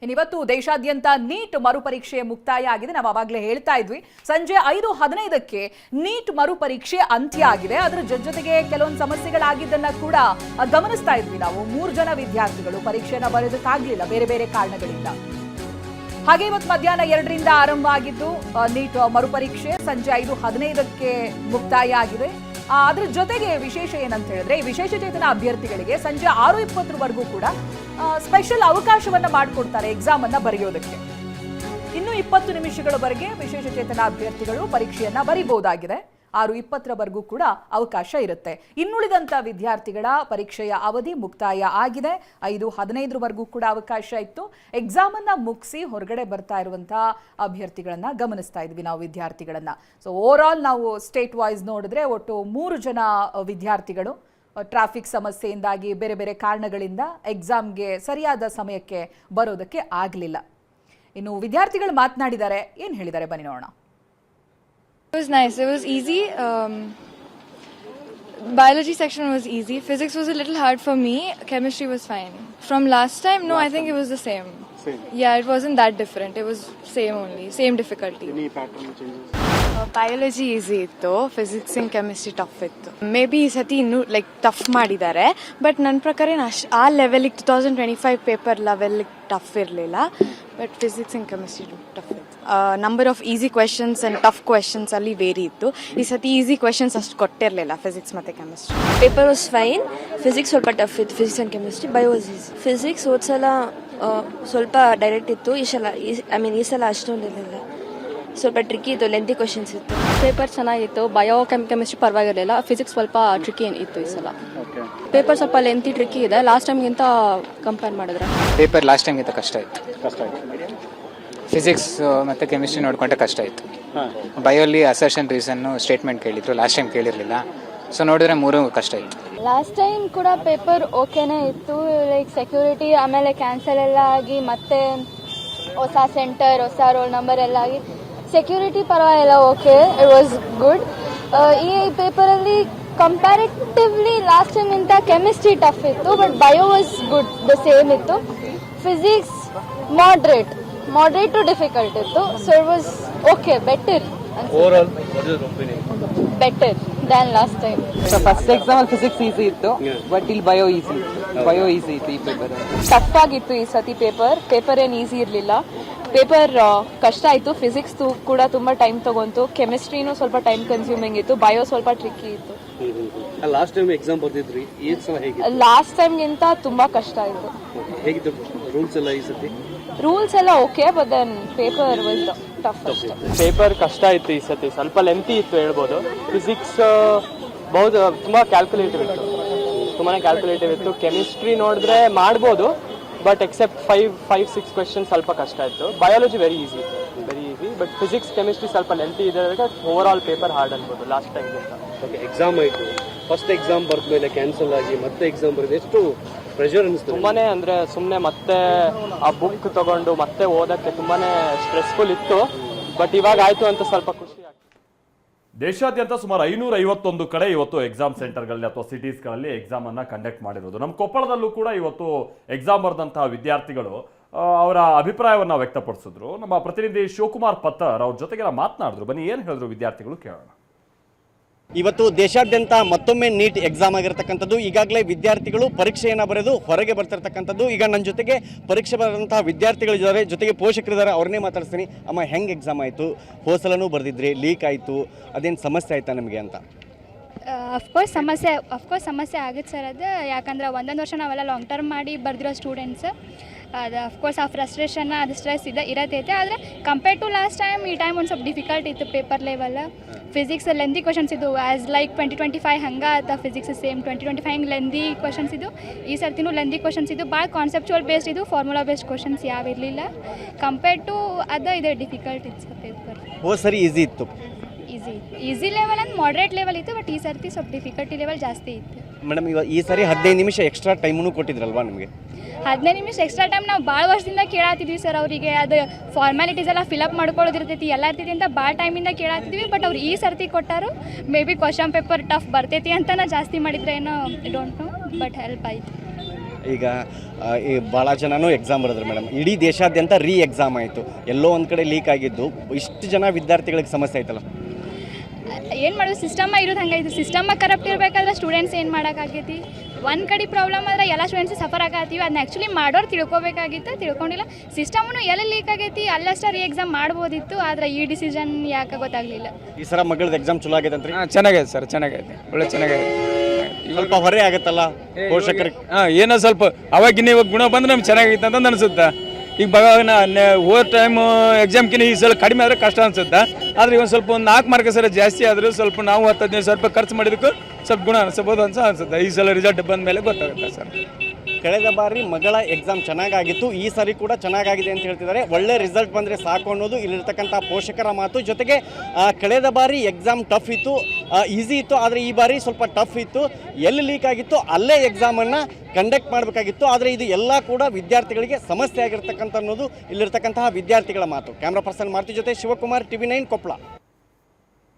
ಇನ್ನಿವತ್ತು ದೇಶಾದ್ಯಂತ ನೀಟ್ ಮರುಪರೀಕ್ಷೆ ಮುಕ್ತಾಯ ಆಗಿದೆ. ನಾವು ಆವಾಗಲೇ ಹೇಳ್ತಾ ಇದ್ವಿ, ಸಂಜೆ 5:15ಕ್ಕೆ ನೀಟ್ ಮರುಪರೀಕ್ಷೆ ಅಂತ್ಯ ಆಗಿದೆ. ಅದರ ಜೊತೆಗೆ ಕೆಲವೊಂದು ಸಮಸ್ಯೆಗಳಾಗಿದ್ದನ್ನ ಕೂಡ ಗಮನಿಸ್ತಾ ಇದ್ವಿ ನಾವು. 3 ಜನ ವಿದ್ಯಾರ್ಥಿಗಳು ಪರೀಕ್ಷೆಯನ್ನು ಬರೆಯೋದಕ್ಕಾಗಲಿಲ್ಲ ಬೇರೆ ಬೇರೆ ಕಾರಣಗಳಿಂದ. ಹಾಗೆ ಇವತ್ತು ಮಧ್ಯಾಹ್ನ 2ರಿಂದ ಆರಂಭ ಆಗಿದ್ದು ನೀಟ್ ಮರುಪರೀಕ್ಷೆ ಸಂಜೆ 5:15ಕ್ಕೆ ಮುಕ್ತಾಯ ಆಗಿದೆ. ಅದರ ಜೊತೆಗೆ ವಿಶೇಷ ಏನಂತ ಹೇಳಿದ್ರೆ, ಈ ವಿಶೇಷ ಚೇತನ ಅಭ್ಯರ್ಥಿಗಳಿಗೆ ಸಂಜೆ 6:20ವರೆಗೂ ಕೂಡ ಸ್ಪೆಷಲ್ ಅವಕಾಶವನ್ನ ಮಾಡಿಕೊಡ್ತಾರೆ ಎಕ್ಸಾಮ್ ಅನ್ನ ಬರೆಯೋದಕ್ಕೆ. ಇನ್ನು 20 ನಿಮಿಷಗಳವರೆಗೆ ವಿಶೇಷ ಚೇತನ ಅಭ್ಯರ್ಥಿಗಳು ಪರೀಕ್ಷೆಯನ್ನ ಬರೀಬಹುದಾಗಿದೆ. 6:20ವರೆಗೂ ಕೂಡ ಅವಕಾಶ ಇರುತ್ತೆ. ಇನ್ನುಳಿದಂತ ವಿದ್ಯಾರ್ಥಿಗಳ ಪರೀಕ್ಷೆಯ ಅವಧಿ ಮುಕ್ತಾಯ ಆಗಿದೆ. 5:15ವರೆಗೂ ಕೂಡ ಅವಕಾಶ ಇತ್ತು. ಎಕ್ಸಾಮ್ ಅನ್ನ ಮುಗಿಸಿ ಹೊರಗಡೆ ಬರ್ತಾ ಇರುವಂತಹ ಅಭ್ಯರ್ಥಿಗಳನ್ನ ಗಮನಿಸ್ತಾ ಇದ್ವಿ ನಾವು, ವಿದ್ಯಾರ್ಥಿಗಳನ್ನ. ಸೊ ಓವರ್ ಆಲ್ ನಾವು ಸ್ಟೇಟ್ ವೈಸ್ ನೋಡಿದ್ರೆ ಒಟ್ಟು 3 ಜನ ವಿದ್ಯಾರ್ಥಿಗಳು ಟ್ರಾಫಿಕ್ ಸಮಸ್ಯೆಯಿಂದಾಗಿ ಬೇರೆ ಬೇರೆ ಕಾರಣಗಳಿಂದ ಎಕ್ಸಾಮ್ಗೆ ಸರಿಯಾದ ಸಮಯಕ್ಕೆ ಬರೋದಕ್ಕೆ ಆಗಲಿಲ್ಲ. ಇನ್ನು ವಿದ್ಯಾರ್ಥಿಗಳು ಮಾತನಾಡಿದ್ದಾರೆ, ಏನು ಹೇಳಿದ್ದಾರೆ ಬನ್ನಿ ನೋಡೋಣ. It was nice. It was easy. Biology section was easy. Physics was a little hard for me. Chemistry was fine. From last time, no, I think it was the same. Same. Yeah, it wasn't that different. It was same only. Same difficulty. Any pattern changes? Biology easy ittu. Physics and chemistry tough ittu. Maybe ಈ ಸತಿ ಇನ್ನೂ tough ಮಾಡಿದ್ದಾರೆ. But ನನ್ನ ಪ್ರಕಾರ ಆ ಲೆವೆಲ್ಗೆ 2025 paper ಲೆವೆಲ್ಗೆ tough ಇರಲಿಲ್ಲ. But physics and chemistry tough ಇತ್ತು. Number of easy questions and tough questions ಅಲ್ಲಿ ವೇರಿ ಇತ್ತು. ಈ ಸತಿ ಈಸಿ ಕ್ವೆಶನ್ಸ್ ಅಷ್ಟು ಕೊಟ್ಟಿರಲಿಲ್ಲ ಫಿಸಿಕ್ಸ್ ಮತ್ತೆ chemistry. Paper was fine. Physics ಸ್ವಲ್ಪ ಟಫ್ ಇತ್ತು, physics and chemistry. Bio was easy. Physics ಹೋದ್ಸಲ ಸ್ವಲ್ಪ ಡೈರೆಕ್ಟ್ ಇತ್ತು, ಈ ಸಲ ಅಷ್ಟೊಂದು ಇರಲಿಲ್ಲ, ಸ್ವಲ್ಪ ಟ್ರಿಕ್ಕಿ ಇತ್ತು, ಲೆಂತಿ ಕ್ವೆಶನ್ಸ್ ಇತ್ತು. ಪೇಪರ್ ಚೆನ್ನಾಗಿತ್ತು. ಬಯೋ ಕೆಮಿಸ್ಟ್ರಿ ಪರವಾಗಿರಲಿಲ್ಲ. ಫಿಸಿಕ್ಸ್ ಸ್ವಲ್ಪ ಟ್ರಿಕ್ಕಿ ಇತ್ತು ಈ ಸಲ. ಪೇಪರ್ ಸ್ವಲ್ಪ ಲೆಂತಿ ಟ್ರಿಕ್ಕಿ ಇದೆ ಲಾಸ್ಟ್ ಟೈಮ್ಗಿಂತ ಕಂಪೇರ್ ಮಾಡಿದ್ರೆ. ಪೇಪರ್ ಲಾಸ್ಟ್ ಟೈಮ್ಗಿಂತ ಕಷ್ಟ ಇತ್ತು. ಫಿಸಿಕ್ಸ್ ಮತ್ತು ಕೆಮಿಸ್ಟ್ರಿ ನೋಡ್ಕೊಂಡ್ರೆ ಕಷ್ಟ ಇತ್ತು. ಬಯೋಲಿ ಅಸರ್ಷನ್ ರೀಸನ್ನು ಸ್ಟೇಟ್ಮೆಂಟ್ ಕೇಳಿದ್ರು, ಲಾಸ್ಟ್ ಟೈಮ್ ಕೇಳಿರಲಿಲ್ಲ. ಸೊ ನೋಡಿದ್ರೆ 3 ಕಷ್ಟ ಇತ್ತು. ಲಾಸ್ಟ್ ಟೈಮ್ ಕೂಡ ಪೇಪರ್ ಓಕೆನೇ ಇತ್ತು. ಸೆಕ್ಯೂರಿಟಿ ಆಮೇಲೆ ಕ್ಯಾನ್ಸಲ್ ಎಲ್ಲ ಆಗಿ ಮತ್ತೆ ಹೊಸ ಸೆಂಟರ್, ಹೊಸ ರೋಲ್ ನಂಬರ್ ಎಲ್ಲ ಆಗಿ ಸೆಕ್ಯೂರಿಟಿ ಪರವಾಗಿಲ್ಲ, ಓಕೆ, ಇಟ್ ವಾಸ್ ಗುಡ್. ಈ ಪೇಪರಲ್ಲಿ ಕಂಪ್ಯಾರಿಟಿವ್ಲಿ ಲಾಸ್ಟ್ ಟೈಮ್ಗಿಂತ ಕೆಮಿಸ್ಟ್ರಿ ಟಫ್ ಇತ್ತು, but bio was good, the same ಇತ್ತು. ಫಿಸಿಕ್ಸ್ moderate to difficult ಇತ್ತು. So it was okay, better than last time. So first exam ಅಲ್ಲಿ physics easy ಇತ್ತು, but ಇಲ್ಲಿ bio easy ಇತ್ತು. ಈ ಪೇಪರ್ ಟಫ್ ಆಗಿತ್ತು ಈ ಸತಿ ಪೇಪರ್ ಏನು ಈಸಿ ಇರಲಿಲ್ಲ. ಪೇಪರ್ ಕಷ್ಟ ಆಯಿತು. ಫಿಸಿಕ್ಸ್ ಕೂಡ ತುಂಬ ಟೈಮ್ ತಗೊಂತು. ಕೆಮಿಸ್ಟ್ರಿನೂ ಸ್ವಲ್ಪ ಟೈಮ್ ಕನ್ಸ್ಯೂಮಿಂಗ್ ಇತ್ತು. ಬಯೋ ಸ್ವಲ್ಪ ಟ್ರಿಕ್ಕಿ ಇತ್ತು. ಲಾಸ್ಟ್ ಟೈಮ್ ಎಕ್ಸಾಮ್ ಬರ್ದಿದ್ರಿ, ಈ ಸಲ ಹೇಗೆ? ಲಾಸ್ಟ್ ಟೈಮ್ಗಿಂತ ತುಂಬ ಕಷ್ಟ ಆಯಿತು. ಹೇಗಿತ್ತು ರೂಲ್ಸ್ ಎಲ್ಲ ಈ ಸತಿ? ರೂಲ್ಸ್ ಎಲ್ಲ okay, but then paper was tough ಅಷ್ಟೇ. ಪೇಪರ್ ಕಷ್ಟ ಇತ್ತು ಈ ಸತಿ, ಸ್ವಲ್ಪ ಲೆಂತಿ ಇತ್ತು ಹೇಳ್ಬೋದು. ಫಿಸಿಕ್ಸ್ ತುಂಬಾ ಕ್ಯಾಲ್ಕುಲೇಟಿವ್ ಇತ್ತು. ಕೆಮಿಸ್ಟ್ರಿ ನೋಡಿದ್ರೆ ಮಾಡ್ಬೋದು, ಬಟ್ ಎಕ್ಸೆಪ್ಟ್ 5-6 ಕ್ವೆಶನ್ ಸ್ವಲ್ಪ ಕಷ್ಟ ಇತ್ತು. Biology very easy, but physics chemistry ಸ್ವಲ್ಪ ಲೆಂತಿ ಇದೆ. ಓವರ್ ಆಲ್ ಪೇಪರ್ ಹಾರ್ಡ್ ಅನ್ಬೋದು ಲಾಸ್ಟ್ ಟೈಮ್. ಎಕ್ಸಾಮ್ ಆಯ್ತು, ಫಸ್ಟ್ ಎಕ್ಸಾಮ್ ಬರ್ದ್ಮೇಲೆ ಕ್ಯಾನ್ಸಲ್ ಆಗಿ ಮತ್ತೆ ಎಕ್ಸಾಮ್ ಬರೆದು ಎಷ್ಟು ಪ್ರೆಷರ್ ಅನಿಸ್ತು? ತುಂಬಾನೇ, ಅಂದ್ರೆ ಸುಮ್ಮನೆ ಮತ್ತೆ ಆ ಬುಕ್ ತಗೊಂಡು ಮತ್ತೆ ಓದಕ್ಕೆ ತುಂಬಾನೇ ಸ್ಟ್ರೆಸ್ಫುಲ್ ಇತ್ತು. ಬಟ್ ಇವಾಗ ಆಯ್ತು ಅಂತ ಸ್ವಲ್ಪ ಖುಷಿ ಆಗ್ತದೆ. ದೇಶಾದ್ಯಂತ ಸುಮಾರು 551 ಕಡೆ ಇವತ್ತು ಎಕ್ಸಾಮ್ ಸೆಂಟರ್ಗಳಲ್ಲಿ ಅಥವಾ ಸಿಟೀಸ್ಗಳಲ್ಲಿ ಎಕ್ಸಾಮ್ ಅನ್ನ ಕಂಡಕ್ಟ್ ಮಾಡಿರೋದು. ನಮ್ಮ ಕೊಪ್ಪಳದಲ್ಲೂ ಕೂಡ ಇವತ್ತು ಎಕ್ಸಾಮ್ ಬರೆದಂತಹ ವಿದ್ಯಾರ್ಥಿಗಳು ಅವರ ಅಭಿಪ್ರಾಯವನ್ನ ವ್ಯಕ್ತಪಡಿಸಿದ್ರು. ನಮ್ಮ ಪ್ರತಿನಿಧಿ ಶಿವಕುಮಾರ್ ಪತ್ತರ್ ಅವ್ರ ಜೊತೆಗೆ ಮಾತನಾಡಿದ್ರು. ಬನ್ನಿ ಏನು ಹೇಳಿದ್ರು ವಿದ್ಯಾರ್ಥಿಗಳು ಕೇಳೋಣ. ಇವತ್ತು ದೇಶಾದ್ಯಂತ ಮತ್ತೊಮ್ಮೆ ನೀಟ್ ಎಕ್ಸಾಮ್ ಆಗಿರತಕ್ಕಂಥದ್ದು. ಈಗಾಗಲೇ ವಿದ್ಯಾರ್ಥಿಗಳು ಪರೀಕ್ಷೆಯನ್ನು ಬರೆದು ಹೊರಗೆ ಬರ್ತಿರ್ತಕ್ಕಂಥದ್ದು. ಈಗ ನನ್ನ ಜೊತೆಗೆ ಪರೀಕ್ಷೆ ಬರೆದಂತಹ ವಿದ್ಯಾರ್ಥಿಗಳಿದ್ದಾರೆ, ಜೊತೆಗೆ ಪೋಷಕರಿದ್ದಾರೆ. ಅವ್ರನ್ನೇ ಮಾತಾಡ್ತೀನಿ. ಅಮ್ಮ, ಹೆಂಗೆ ಎಕ್ಸಾಮ್ ಆಯಿತು? ಹೋಸಲನೂ ಬರೆದಿದ್ರಿ, ಲೀಕ್ ಆಯಿತು, ಅದೇನು ಸಮಸ್ಯೆ ಆಯಿತಾ ನಿಮಗೆ ಅಂತ? ಅಫ್ಕೋರ್ಸ್ ಸಮಸ್ಯೆ ಆಗುತ್ತೆ ಸರ್. ಅದು ಯಾಕಂದ್ರೆ ಒಂದೊಂದು ವರ್ಷ ನಾವೆಲ್ಲ ಲಾಂಗ್ ಟರ್ಮ್ ಮಾಡಿ ಬರೆದಿರೋ ಸ್ಟೂಡೆಂಟ್ಸ್. ಅದು ಅಫ್ಕೋರ್ಸ್ ಆ ಫ್ರಸ್ಟ್ರೇಷನ್, ಅದು ಸ್ಟ್ರೆಸ್ ಇರತ್ತೈತೆ. ಆದರೆ ಕಂಪೇರ್ ಟು ಲಾಸ್ಟ್ ಟೈಮ್ ಈ ಟೈಮ್ ಒಂದು ಸ್ವಲ್ಪ ಡಿಫಿಕಲ್ಟ್ ಇತ್ತು paper level. Physics lengthy questions ಇದು ಆ್ಯಸ್ ಲೈಕ್ 2025 ಹಂಗೆ ಆತ. ಫಿಸಿಕ್ಸ್ ಸೇಮ್ 2025 ಹಿಂಗೆ ಲೆಂದಿ ಕ್ವಶನ್ಸ್ ಇದು. ಈ ಸರ್ತಿನೂ ಲೆಂದಿ ಕ್ವಶನ್ಸ್ ಇದು. ಭಾಳ ಕಾನ್ಸೆಪ್ಚುವಲ್ ಬೇಸ್ಡ್ ಇದು, ಫಾರ್ಮುಲಾ ಬೇಸ್ಡ್ ಕ್ವಶನ್ಸ್ ಯಾವ ಇರಲಿಲ್ಲ. ಕಂಪೇರ್ ಟು ಅದು ಇದು ಡಿಫಿಕಲ್ಟ್ ಇತ್ತು ಸರ್ ಪೇಪರ್. ಸರಿ ಈಸಿ ಇತ್ತು. Easy level and moderate level ಇತ್ತು, ಬಟ್ ಈ ಸರ್ತಿ ಸ್ವಲ್ಪ ಡಿಫಿಕಲ್ಟಿ ಲೆವೆಲ್ ಜಾಸ್ತಿ ಇತ್ತು. ಮೇಡಮ್, ಈ ಸರಿ 15 ನಿಮಿಷ ಎಕ್ಸ್ಟ್ರಾ ಟೈಮೂ ಕೊಟ್ಟಿದ್ರಲ್ವಾ ನಿಮಗೆ? 15 ನಿಮಿಷ ಎಕ್ಸ್ಟ್ರಾ ಟೈಮ್ ನಾವು ಭಾಳ ವರ್ಷದಿಂದ ಕೇಳಾತಿದ್ವಿ ಸರ್ ಅವರಿಗೆ. ಅದು ಫಾರ್ಮ್ಯಾಲಿಟೀಸ್ ಎಲ್ಲ ಫಿಲಪ್ ಮಾಡ್ಕೊಳ್ಳೋದಿರ್ತೈತಿ, ಎಲ್ಲ ಇರ್ತೈತಿ ಅಂತ ಭಾಳ ಟೈಮಿಂದ ಕೇಳಾತಿದ್ವಿ. ಬಟ್ ಅವ್ರು ಈ ಸರ್ತಿ ಕೊಟ್ಟಾರು. Maybe question paper tough ಬರ್ತೈತಿ ಅಂತ ಜಾಸ್ತಿ ಮಾಡಿದ್ರೆ ಏನೋ ಡೋಂಟ್ ನೋ, ಬಟ್ ಹೆಲ್ಪ್ ಆಯಿತು. ಈಗ ಈ ಭಾಳ ಜನನೂ ಎಕ್ಸಾಮ್ ಬರೆದ್ರು ಮೇಡಮ್. ಇಡೀ ದೇಶಾದ್ಯಂತ ಎಕ್ಸಾಮ್ ಆಯಿತು, ಎಲ್ಲೋ ಒಂದು ಕಡೆ ಲೀಕ್ ಆಗಿದ್ದು ಇಷ್ಟು ಜನ ವಿದ್ಯಾರ್ಥಿಗಳಿಗೆ ಸಮಸ್ಯೆ ಆಯ್ತಲ್ಲ. ಏನು ಮಾಡೋದು, ಸಿಸ್ಟಮ ಇರೋದು ಹಂಗೈತಿ. ಸಿಸ್ಟಮ ಕರಪ್ಟ್ ಇರಬೇಕಾದ್ರೆ ಸ್ಟೂಡೆಂಟ್ಸ್ ಏನು ಮಾಡೋಕ್ಕಾಗೈತಿ? ಒಂದು ಕಡೆ ಪ್ರಾಬ್ಲಮ್ ಆದರೆ ಎಲ್ಲ ಸ್ಟೂಡೆಂಟ್ಸ್ ಸಫರ್ ಆಗತ್ತೀವಿ. ಅದನ್ನ ಆ್ಯಕ್ಚುಲಿ ಮಾಡೋರು ತಿಳ್ಕೊಬೇಕಾಗಿತ್ತು, ತಿಳ್ಕೊಂಡಿಲ್ಲ. ಸಿಸ್ಟಮೂ ಎಲ್ಲಿ ಲೀಕ್ ಆಗೈತಿ ಅಲ್ಲಷ್ಟೇ ಎಕ್ಸಾಮ್ ಮಾಡ್ಬೋದಿತ್ತು, ಆದರೆ ಈ ಡಿಸಿಷನ್ ಯಾಕೆ ಗೊತ್ತಾಗಲಿಲ್ಲ. ಈ ಸಲ ಮಗಳದ್ದು ಎಕ್ಸಾಮ್ ಚಲೋ ಆಗೈತೆ ಅಂತ. ಚೆನ್ನಾಗೈತೆ ಸರ್, ಚೆನ್ನಾಗೈತೆ, ಒಳ್ಳೆ ಚೆನ್ನಾಗೈತೆ. ಸ್ವಲ್ಪ ಹೊರೆ ಆಗತ್ತಲ್ಲ ಪೋಷಕರಿಗೆ. ಏನೋ ಸ್ವಲ್ಪ ಅವಾಗಿನ ಇವಾಗ ಗುಣ ಬಂದ್ರೆ ನಮ್ಗೆ ಚೆನ್ನಾಗೈತೆ ಅಂತ ಅನಿಸುತ್ತೆ. ಈಗ ಓವರ್ ಟೈಮ್ ಎಕ್ಸಾಮ್ಕಿನ್ನ ಈ ಸಲ ಕಡಿಮೆ ಆದರೆ ಕಷ್ಟ ಅನ್ಸುತ್ತೆ. ಆದರೆ ಒಂದು ಸ್ವಲ್ಪ ಒಂದು 4 ಮಾರ್ಕ್ ಸರ ಜಾಸ್ತಿ ಆದರೂ ಸ್ವಲ್ಪ ನಾವು 10-15 ಸಾವಿರ ರೂಪಾಯಿ ಖರ್ಚು ಮಾಡಿದಕ್ಕೂ ಸ್ವಲ್ಪ ಗುಣ ಅನಿಸ್ಬೋದು ಅನ್ಸುತ್ತೆ. ಈ ಸಲ ರಿಸಲ್ಟ್ ಬಂದ ಮೇಲೆ ಗೊತ್ತಾಗುತ್ತೆ ಸರ್. ಕಳೆದ ಬಾರಿ ಮಗಳ ಎಕ್ಸಾಮ್ ಚೆನ್ನಾಗಾಗಿತ್ತು, ಈ ಸಾರಿ ಕೂಡ ಚೆನ್ನಾಗಾಗಿದೆ ಅಂತ ಹೇಳ್ತಿದ್ದಾರೆ. ಒಳ್ಳೆ ರಿಸಲ್ಟ್ ಬಂದರೆ ಸಾಕು ಅನ್ನೋದು ಇಲ್ಲಿರ್ತಕ್ಕಂಥ ಪೋಷಕರ ಮಾತು. ಜೊತೆಗೆ ಕಳೆದ ಬಾರಿ ಎಕ್ಸಾಮ್ ಟಫ್ ಇತ್ತು, ಈಸಿ ಇತ್ತು, ಆದರೆ ಈ ಬಾರಿ ಸ್ವಲ್ಪ ಟಫ್ ಇತ್ತು. ಎಲ್ಲಿ ಲೀಕ್ ಆಗಿತ್ತು ಅಲ್ಲೇ ಎಕ್ಸಾಮನ್ನು ಕಂಡಕ್ಟ್ ಮಾಡಬೇಕಾಗಿತ್ತು. ಆದರೆ ಇದು ಎಲ್ಲ ಕೂಡ ವಿದ್ಯಾರ್ಥಿಗಳಿಗೆ ಸಮಸ್ಯೆ ಆಗಿರ್ತಕ್ಕಂಥ ಅನ್ನೋದು ಇಲ್ಲಿರ್ತಕ್ಕಂತಹ ವಿದ್ಯಾರ್ಥಿಗಳ ಮಾತು. ಕ್ಯಾಮ್ರಾ ಪರ್ಸನ್ ಮಾರುತಿ ಜೊತೆ ಶಿವಕುಮಾರ್, TV9 ಕೊಪ್ಪಳ.